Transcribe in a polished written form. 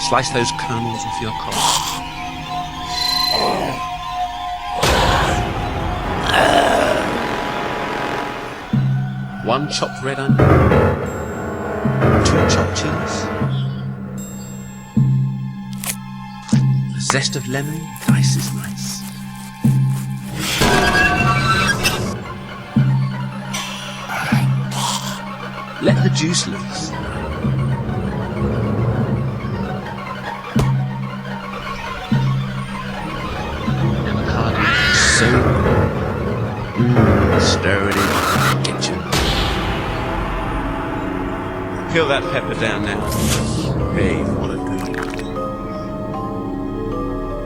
Slice those kernels off your cob. One chopped red onion. 2 chopped chilies. A zest of lemon, ice is nice. Let the juice loose. Avocado, so stir it in, get you. Peel that pepper down now. Hey, what a good